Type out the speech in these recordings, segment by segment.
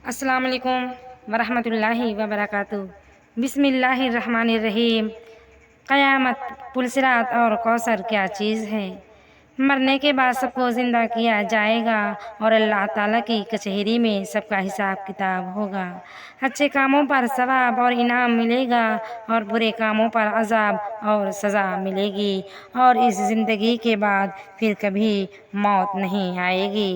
السلام علیکم ورحمۃ اللہ وبرکاتہ۔ بسم اللہ الرحمن الرحیم۔ قیامت، پلصراط اور کوثر کیا چیز ہے؟ مرنے کے بعد سب کو زندہ کیا جائے گا اور اللہ تعالیٰ کی کچہری میں سب کا حساب کتاب ہوگا۔ اچھے کاموں پر ثواب اور انعام ملے گا اور برے کاموں پر عذاب اور سزا ملے گی، اور اس زندگی کے بعد پھر کبھی موت نہیں آئے گی۔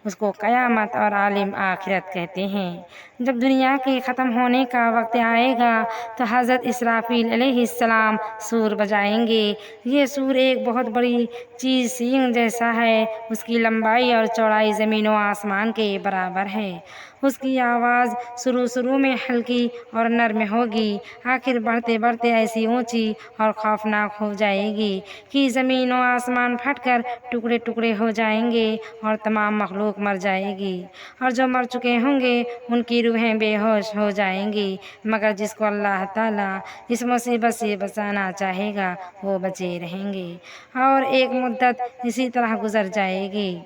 اس کو قیامت اور عالم آخرت کہتے ہیں۔ جب دنیا کے ختم ہونے کا وقت آئے گا تو حضرت اسرافیل علیہ السلام سور بجائیں گے۔ یہ سور ایک بہت بڑی چیز سینگ جیسا ہے، اس کی لمبائی اور چوڑائی زمین و آسمان کے برابر ہے۔ اس کی آواز شروع میں ہلکی اور نرم ہوگی، آخر بڑھتے بڑھتے ایسی اونچی اور خوفناک ہو جائے گی کہ زمین و آسمان پھٹ کر ٹکڑے ٹکڑے ہو جائیں گے اور تمام مخلوق مر جائے گی، اور جو مر چکے ہوں گے ان کی روحیں بے ہوش ہو جائیں گی، مگر جس کو اللہ تعالیٰ اس مصیبت سے بچانا چاہے گا وہ بچے رہیں گے، اور ایک مدت اسی طرح گزر جائے گی۔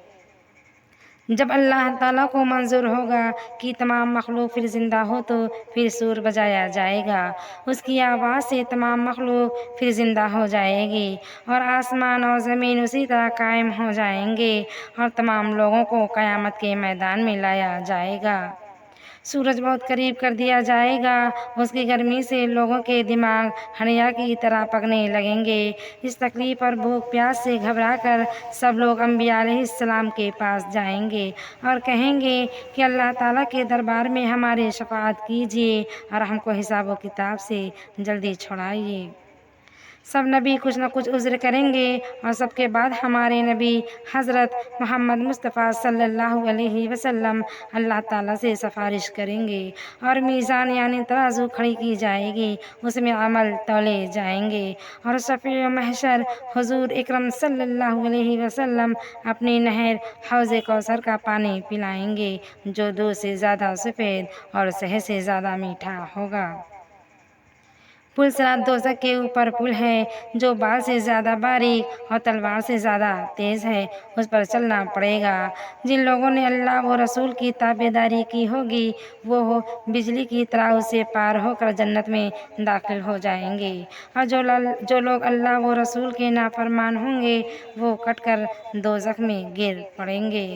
جب اللہ تعالیٰ کو منظور ہوگا کہ تمام مخلوق پھر زندہ ہو تو پھر سور بجایا جائے گا۔ اس کی آواز سے تمام مخلوق پھر زندہ ہو جائے گی اور آسمان اور زمین اسی طرح قائم ہو جائیں گے، اور تمام لوگوں کو قیامت کے میدان میں لایا جائے گا۔ سورج بہت قریب کر دیا جائے گا، اس کی گرمی سے لوگوں کے دماغ ہڑیا کی طرح پکنے لگیں گے۔ اس تکلیف اور بھوک پیاس سے گھبرا کر سب لوگ انبیاء علیہ السلام کے پاس جائیں گے اور کہیں گے کہ اللہ تعالیٰ کے دربار میں ہماری شفاعت کیجیے اور ہم کو حساب و کتاب سے جلدی چھڑائیے۔ سب نبی کچھ نہ کچھ عذر کریں گے، اور سب کے بعد ہمارے نبی حضرت محمد مصطفیٰ صلی اللہ علیہ وسلم اللہ تعالیٰ سے سفارش کریں گے، اور میزان یعنی ترازو کھڑی کی جائے گی، اس میں عمل تولے جائیں گے، اور شفیع محشر حضور اکرم صلی اللہ علیہ وسلم اپنی نہر حوض کوثر کا پانی پلائیں گے، جو دودھ سے زیادہ سفید اور شہد سے زیادہ میٹھا ہوگا۔ پلصراط دوزخ کے اوپر پل ہے جو بال سے زیادہ باریک اور تلوار سے زیادہ تیز ہے، اس پر چلنا پڑے گا۔ جن لوگوں نے اللہ و رسول کی تابعداری کی ہوگی وہ بجلی کی طرح اس سے پار ہو کر جنت میں داخل ہو جائیں گے، اور جو لوگ اللہ و رسول کے نافرمان ہوں گے وہ کٹ کر دوزخ میں گر پڑیں گے۔